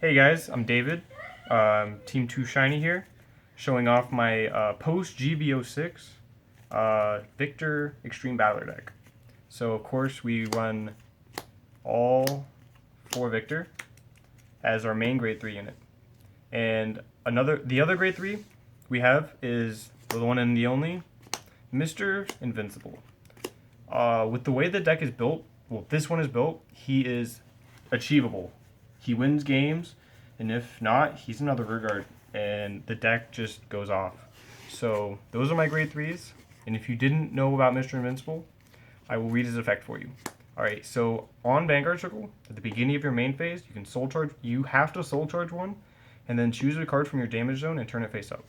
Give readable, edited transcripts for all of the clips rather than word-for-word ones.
Hey guys, I'm David, Team 2 Shiny here, showing off my post Gbt06 Victor Extreme Battler deck. So of course we run all 4 Victor as our main grade 3 unit. And the other grade 3 we have is the one and the only, Mr. Invincible. With the way the deck is built, well this one is built, he is achievable. He wins games, and if not, he's another rear guard, and the deck just goes off. So those are my grade 3s, and if you didn't know about Mr. Invincible, I will read his effect for you. Alright, so on Vanguard Circle, at the beginning of your main phase, you can soul charge. You have to soul charge one, and then choose a card from your damage zone and turn it face up.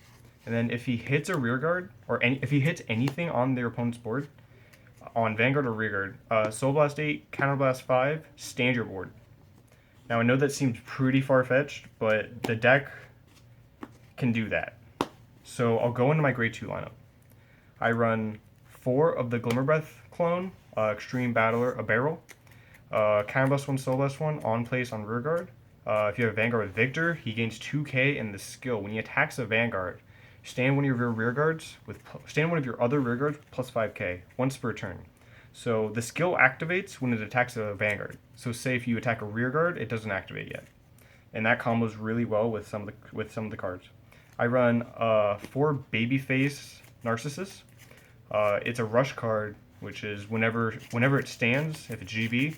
And then if he hits a rear guard, or if he hits anything on their opponent's board, on Vanguard or rear guard, Soul Blast 8, Counter Blast 5, stand your board. Now I know that seems pretty far-fetched, but the deck can do that. So I'll go into my grade 2 lineup. I run 4 of the Glimmer Breath clone, Extreme Battler, a barrel, Counter Blast 1, Soul Blast 1, on place on rear guard. If you have Vanguard with Victor, he gains 2k in the skill. When he attacks a Vanguard, stand one of your rear guards stand one of your other rear guards with plus 5k once per turn. So the skill activates when it attacks a Vanguard. So say if you attack a rear guard, it doesn't activate yet, and that combos really well with some of the cards. I run 4 Babyface Narcissus. It's a rush card, which is whenever it stands, if it's GB,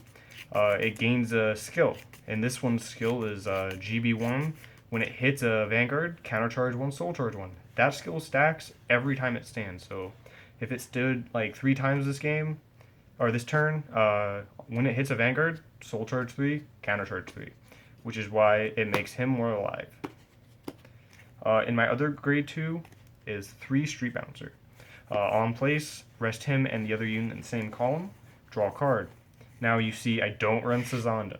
it gains a skill, and this one's skill is GB1. When it hits a Vanguard, countercharge 1, soul charge 1. That skill stacks every time it stands. So if it stood like 3 times this game, or this turn, when it hits a Vanguard, soul charge 3, counter charge 3, which is why it makes him more alive. In my other grade 2 is 3 Street Bouncer. On place, rest him and the other unit in the same column, draw a card. Now you see I don't run Sazanda.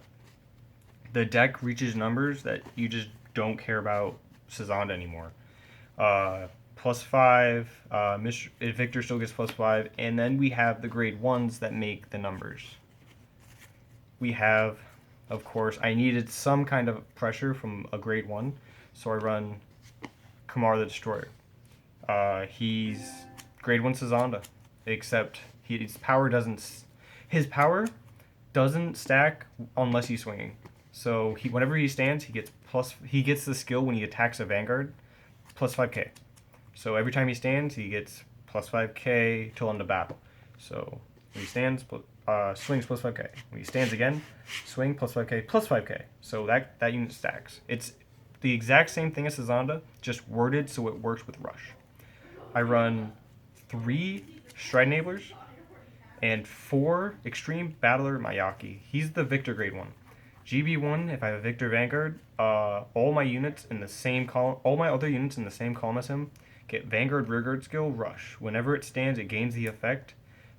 The deck reaches numbers that you just don't care about Sazanda anymore. Plus 5, Victor still gets plus 5, and then we have the grade 1s that make the numbers. We have, of course, I needed some kind of pressure from a grade 1, so I run Kamar the Destroyer. He's grade 1 Sazanda, except his power doesn't stack unless he's swinging. So whenever he stands, he gets the skill when he attacks a Vanguard, plus 5k. So every time he stands, he gets plus 5k till end of battle. So when he stands, swings plus 5k. When he stands again, swing plus 5k plus 5k. So that unit stacks. It's the exact same thing as Sazanda, just worded so it works with Rush. I run 3 Stride Enablers and 4 Extreme Battler Mayaki. He's the Victor grade 1. GB1, if I have a Victor Vanguard, all my units in the same column, all my other units in the same column as him get Vanguard Rearguard skill Rush. Whenever it stands, it gains the effect.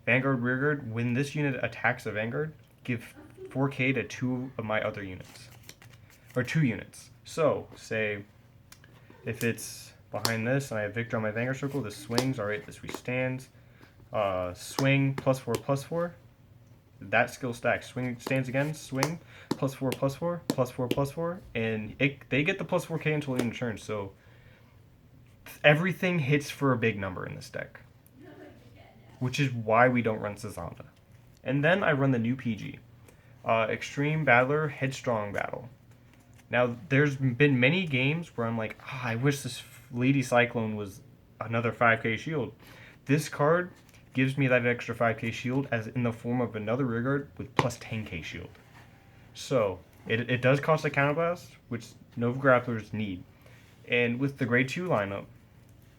Vanguard Rearguard, when this unit attacks a Vanguard, give 4k to 2 of my other units. Or 2 units. So, say, if it's behind this and I have Victor on my Vanguard circle, this swings, alright, this restands. Swing, plus 4, that skill stacks. Swing stands again, swing, plus 4, plus 4, plus 4, plus 4, and they get the plus 4k until the end of turn, so everything hits for a big number in this deck, which is why we don't run Sazanda. And then I run the new PG, Extreme Battler Headstrong Battle. Now, there's been many games where I'm like, I wish this Lady Cyclone was another 5k shield. This card gives me that extra 5k shield as in the form of another rearguard with plus 10k shield. So, it does cost a counterblast, which Nova Grapplers need. And with the grade 2 lineup,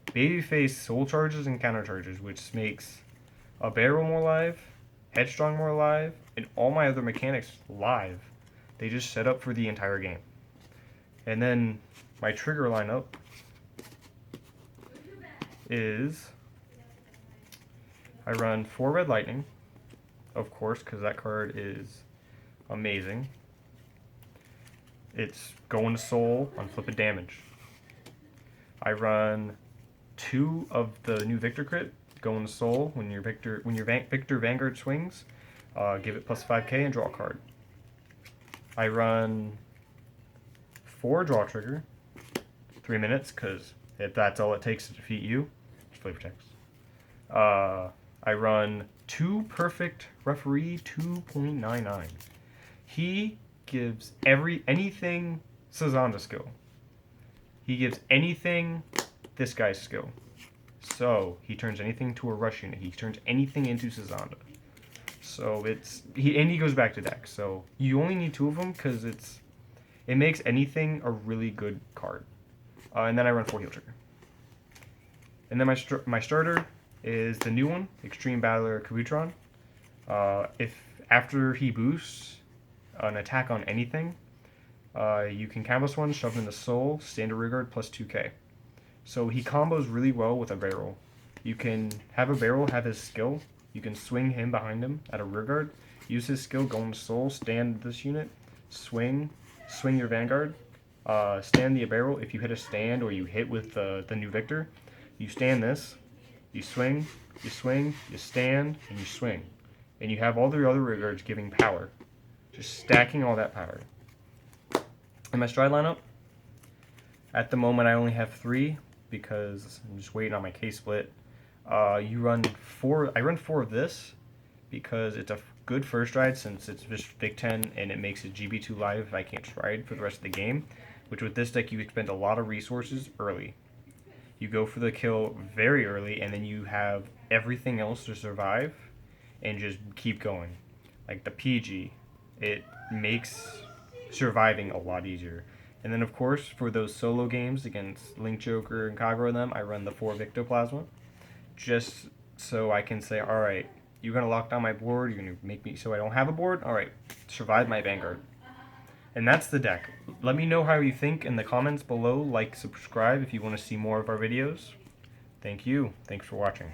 Babyface soul charges and counter charges, which makes a barrel more alive, Headstrong more alive, and all my other mechanics live. They just set up for the entire game. And then my trigger lineup is I run 4 Red Lightning, of course, because that card is amazing. It's going to soul on flip of damage. I run 2 of the new Victor crit, going to soul when your Victor Vanguard swings, give it plus 5k and draw a card. I run 4 draw trigger, 3 minutes, because that's all it takes to defeat you. Flavor text. I run 2 perfect referee 2.99. He gives anything Sazanda skill. He gives anything this guy's skill. So he turns anything to a rush unit. He turns anything into Sazanda. So he goes back to deck. So you only need 2 of them because it makes anything a really good card. And then I run 4 heal trigger. And then my starter is the new one, Extreme Battler Kabutron. If after he boosts an attack on anything, you can canvas one, shove in the soul, standard rearguard plus 2k. So he combos really well with a barrel. You can have a barrel have his skill. You can swing him behind him at a rearguard, use his skill, go into soul, stand this unit, swing your Vanguard, stand the barrel. If you hit a stand or you hit with the new Victor, you stand this, you swing, you stand, and you swing. And you have all the other rearguards giving power. Just stacking all that power. In my stride lineup, at the moment I only have 3 because I'm just waiting on my K-split. I run 4 of this because it's a good first stride since it's just Vic 10 and it makes it GB2 live if I can't stride for the rest of the game. Which with this deck you expend a lot of resources early. You go for the kill very early and then you have everything else to survive and just keep going. Like the PG, it makes surviving a lot easier. And then of course for those solo games against Link Joker and Kagura and them, I run the 4 Victoplasma. Just so I can say, alright, you're going to lock down my board, you're going to make me so I don't have a board? Alright, survive my Vanguard. And that's the deck. Let me know how you think in the comments below. Like, subscribe if you want to see more of our videos. Thank you. Thanks for watching.